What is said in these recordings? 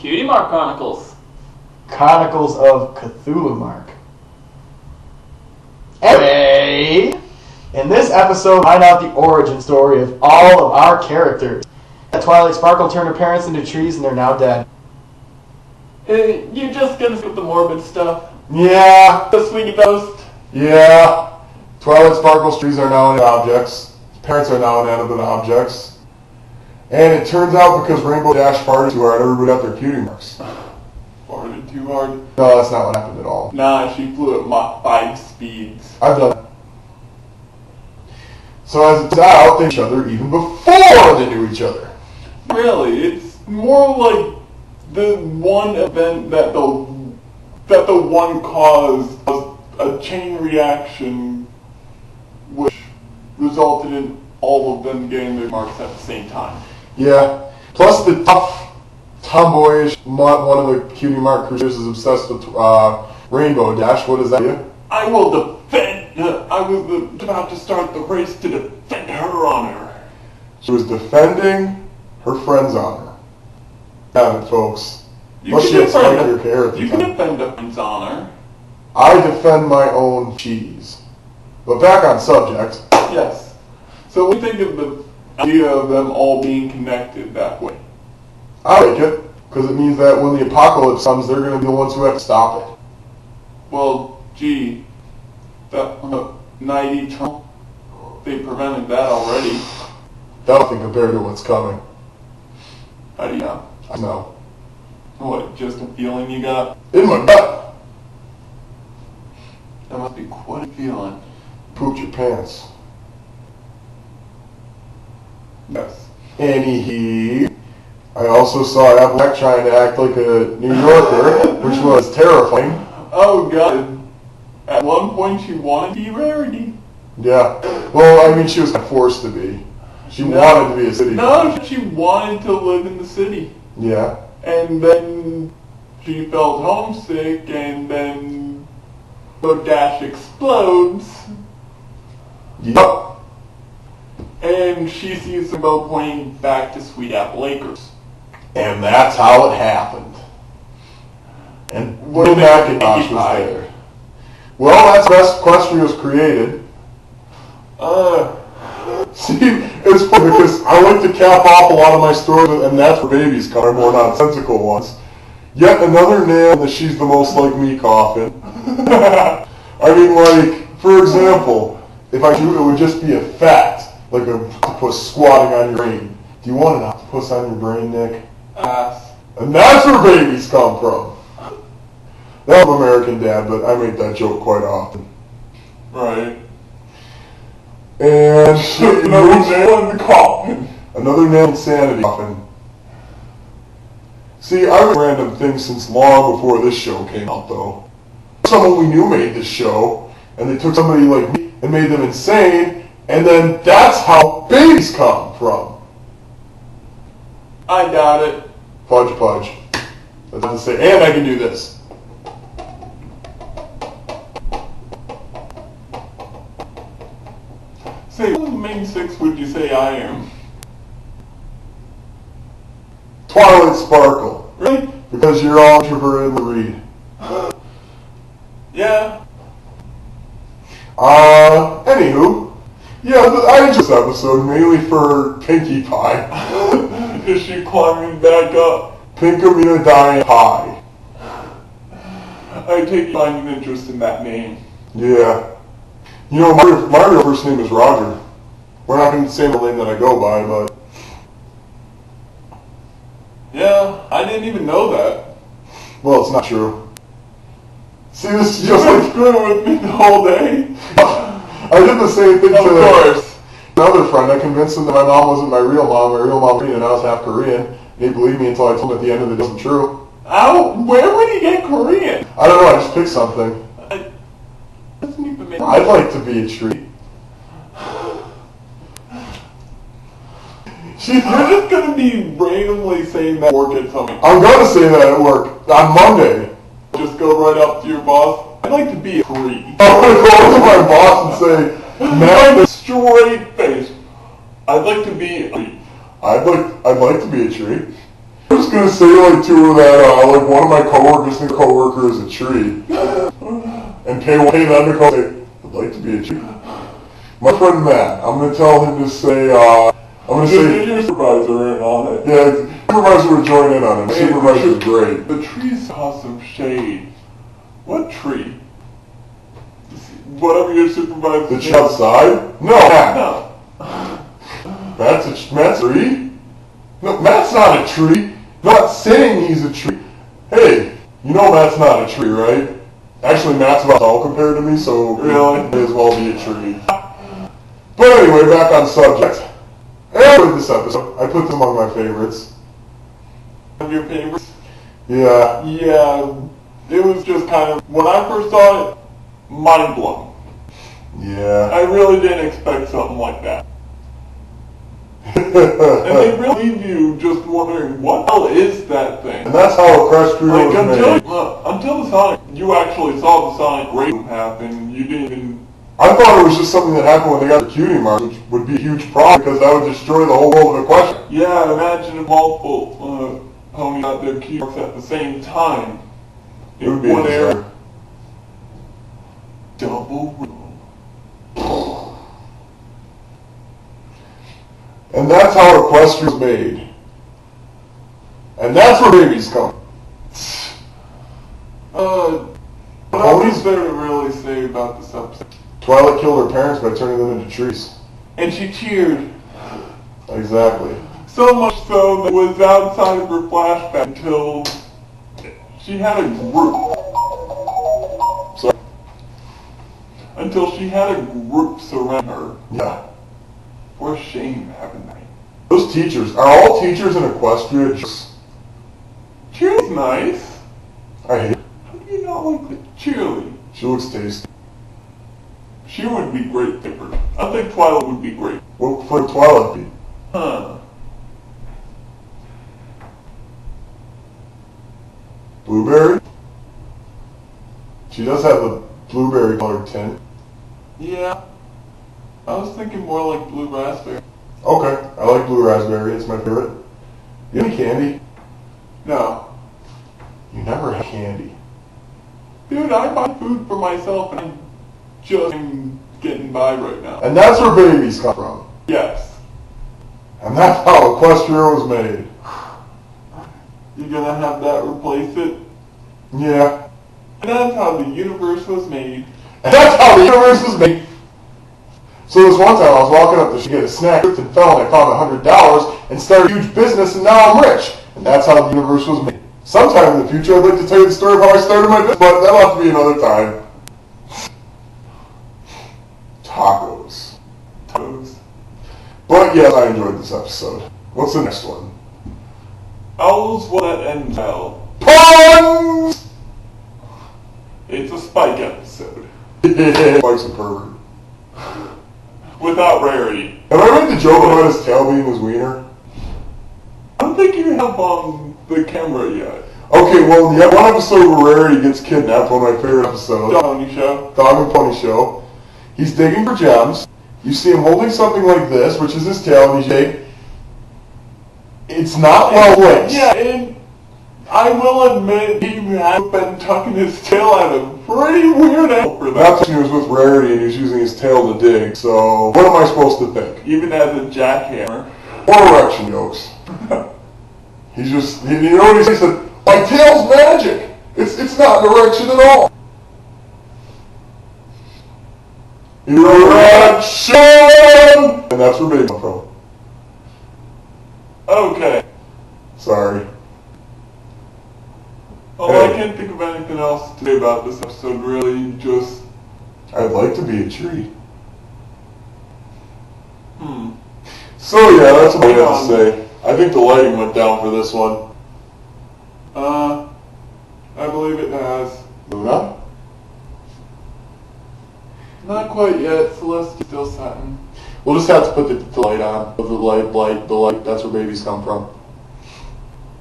Cutie Mark Chronicles. Chronicles of Cthulhu Mark. Anyway, in this episode, find out the origin story of all of our characters. Twilight Sparkle turned her parents into trees and they're now dead. You're just gonna skip the morbid stuff? Yeah. The sweetie ghost? Yeah. Twilight Sparkle's trees are now inanimate objects. His parents are now inanimate objects. And it turns out because Rainbow Dash farted too hard, everybody got their cutie marks. Farted too hard? No, that's not what happened at all. Nah, she flew at Mach 5 speeds. I've done it. So as it's out, they knew each other even before they knew each other. Really? It's more like the one event that the one caused a chain reaction which resulted in all of them getting their marks at the same time. Yeah. Plus the tough, tomboyish one of the Cutie Mark Crusaders is obsessed with Rainbow Dash. What is that? I will defend. I was about to start the race to defend her honor. She was defending her friend's honor. Got it, folks. You can You defend a friend's honor. I defend my own cheese. But back on subject. Yes. So we think of the idea of them all being connected that way. I like it, because it means that when the apocalypse comes, they're going to be the ones who have to stop it. Well, gee, that Night Eternal, they prevented that already. Nothing compared to what's coming. How do you know? I know. What, just a feeling you got? In my gut. That must be quite a feeling. Pooped your pants. Yes. Anyhee. I also saw Applejack trying to act like a New Yorker, which was terrifying. Oh god. At one point she wanted to be Rarity. Yeah. Well, I mean, she was forced to be. She wanted to be a city girl. No, she wanted to live in the city. Yeah. And then she felt homesick, and then the Dash explodes. Yup. And she sees the boat pointing back to Sweet Apple Acres. And that's how it happened. And Bill McIntosh was there. Well, that's the best Equestria was created. See, it's funny because I like to cap off a lot of my stories, and that's where babies come, are more nonsensical ones. Yet another nail in the she's the most like me coffin. I mean, like, for example, if I do, it would just be a fact. Like an octopus squatting on your brain. Do you want an octopus on your brain, Nick? And that's where babies come from. That was American Dad, but I make that joke quite often. Right. And another nail in the coffin. Another nail in sanity coffin. See, I've done random things since long before this show came out, though. Someone we knew made this show, and they took somebody like me and made them insane. And then that's how babies come from. I doubt it. Fudge, fudge. That's what to say. And I can do this. Say, what main six would you say I am? Twilight Sparkle. Really? Because you're all introverted to read. Yeah. Anywho. Yeah, I enjoyed this episode mainly for Pinkie Pie. Is she climbing back up? Pinkamena Dying Pie. I take an interest in that name. Yeah. You know, my real first name is Roger. We're not going to say the name that I go by, but... Yeah, I didn't even know that. Well, it's not true. See, this is just like... screwing with me the whole day. I did the same thing of to course. Another friend. I convinced him that my mom wasn't my real mom. My real mom was Korean and I was half Korean. And he believed me until I told him at the end of it wasn't true. Ow, where would he get Korean? I don't know, I just picked something. Doesn't even make I'd like to be a treat. You're just going to be randomly saying that at work at something. I'm going to say that at work on Monday. Just go right up to your boss. I'd like to be a treat. I'm going to go up to my boss and say, man, straight face. I'd like to be a treat. I'd like to be a treat. Who's just gonna say like to her that like one of my coworkers think a coworker is a tree, and pay them to call say, I'd like to be a tree. My friend Matt, I'm gonna tell him to say I'm gonna say your supervisor in on it. yeah, supervisor would join in on it. Supervisor's great. The trees cause some shade. What tree? Whatever your supervisor. The tree outside? No, Matt. No. Matt's a tree? No, Matt's not a tree. Not saying he's a tree. Hey, you know Matt's not a tree, right? Actually, Matt's about tall compared to me, so really, he may as well be a tree. But anyway, back on subject. I enjoyed this episode. I put them among my favorites. One of your favorites? Yeah. Yeah. It was just kind of, when I first saw it, mind blown. Yeah. I really didn't expect something like that. And they really leave you just wondering, what the hell is that thing? And that's how Equestria was made. Until the Sonic, you actually saw the Sonic race happen, you didn't even... I thought it was just something that happened when they got the Cutie Mark, which would be a huge problem because that would destroy the whole world of Equestria. Yeah, imagine if multiple ponies got their Cutie Marks at the same time. It would be a disaster. Double room. And that's how Equestria was made. And that's where babies come. What else is there to really say about this episode? Twilight killed her parents by turning them into trees. And she cheered. Exactly. So much so that it was outside of her flashback until she had a group. So, until she had a group surround her. yeah. For shame having that. Those teachers, are all teachers in Equestria just... Cheerly's nice. I hate her. How do you not like Cheerly? She looks tasty. She would be great for her. I think Twilight would be great. What would Twilight be? Huh. Blueberry? She does have a blueberry colored tint. Yeah. I was thinking more like blue raspberry. Okay, I like blue raspberry, it's my favorite. You have any candy? No. You never have candy. Dude, I buy food for myself and I'm just getting by right now. And that's where babies come from. Yes. And that's how Equestria was made. You're gonna have that replace it? Yeah. And that's how the universe was made. And that's how the universe was made. So this one time I was walking up to get a snack and fell and I found $100 and started a huge business and now I'm rich. And that's how the universe was made. Sometime in the future I'd like to tell you the story of how I started my business, but that'll have to be another time. Tacos. Tacos. But yes, I enjoyed this episode. What's the next one? Owls will that end well. Puns! It's a Spike episode. Spike's a pervert. Without Rarity. Have I read the joke about his tail being his wiener? I don't think you have on the camera yet. Okay, well, the one episode where Rarity gets kidnapped, one of my favorite episodes. Pony Show. Dog and Pony Show. He's digging for gems. You see him holding something like this, which is his tail, and he's like, it's not well placed. Yeah, and I will admit he has been tucking his tail at a pretty weird angle for that. That's when he was with Rarity and he was using his tail to dig, so what am I supposed to think? Even as a jackhammer. Or erection jokes. He's just, you know what he said? He said, my tail's magic! It's not an erection at all! Erection! And that's where baby come from. Okay. Sorry. Well, I can't think of anything else to say about this episode, really, just... I'd like to be a tree. So yeah, that's what I have to say. I think the lighting went down for this one. I believe it has. Luna? Not quite yet, Celeste's still setting. We'll just have to put the light on. The light, that's where babies come from.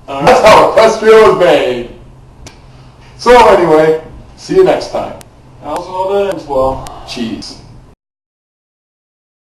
That's how Equestria was made! So anyway, see you next time. How's all that ends well? Cheese.